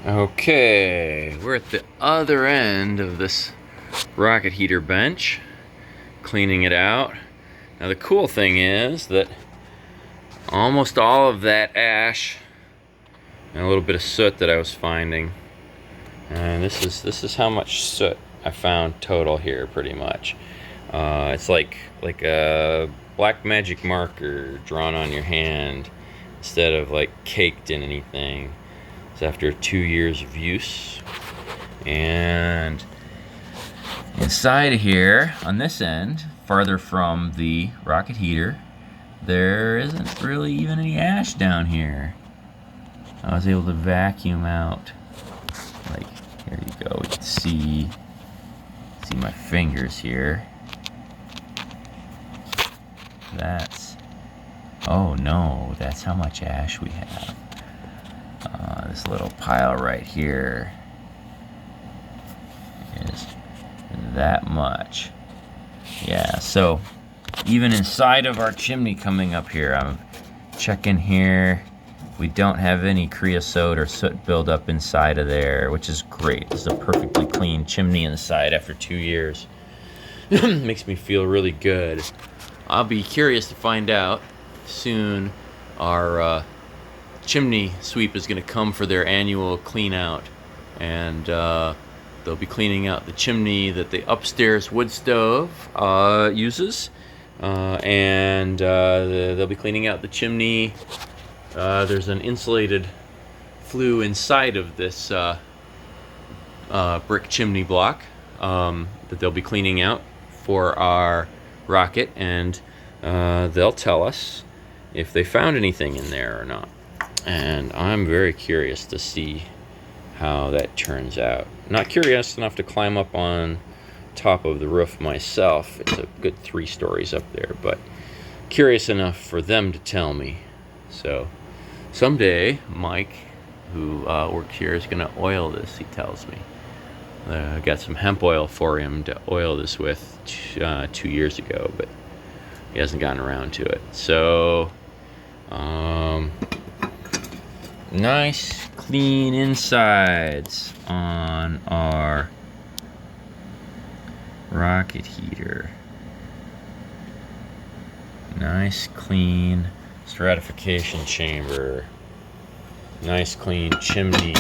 Okay, we're at the other end of this rocket heater bench, cleaning it out. Now the cool thing is that almost all of that ash and a little bit of soot that I was finding, and this is how much soot I found total here, pretty much. It's like a black magic marker drawn on your hand instead of like caked in anything. It's after 2 years of use. And inside of here, on this end, farther from the rocket heater, there isn't really even any ash down here. I was able to vacuum out, like, here you go, we can see my fingers here. Oh no, that's how much ash we have. This little pile right here is that much. Yeah, so even inside of our chimney coming up here, I'm checking here. We don't have any creosote or soot buildup inside of there, which is great. This is a perfectly clean chimney inside after 2 years. Makes me feel really good. I'll be curious to find out soon. Our chimney sweep is going to come for their annual clean out, and they'll be cleaning out the chimney that the upstairs wood stove uses, and they'll be cleaning out the chimney. There's an insulated flue inside of this brick chimney block that they'll be cleaning out for our rocket, and they'll tell us if they found anything in there or not. And I'm very curious to see how that turns out. Not curious enough to climb up on top of the roof myself. It's a good 3 stories up there, but curious enough for them to tell me. So someday Mike, who works here, is going to oil this, he tells me. I got some hemp oil for him to oil this with 2 years ago, but he hasn't gotten around to it. So nice clean insides on our rocket heater. Nice clean stratification chamber. Nice clean chimney.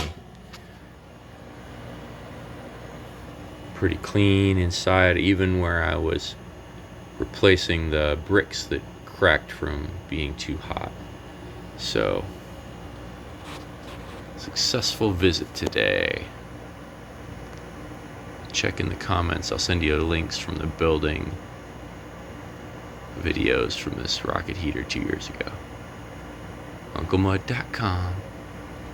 Pretty clean inside, even where I was replacing the bricks that cracked from being too hot. So, successful visit today. Check in the comments. I'll send you links from the building videos from this rocket heater 2 years ago. UncleMud.com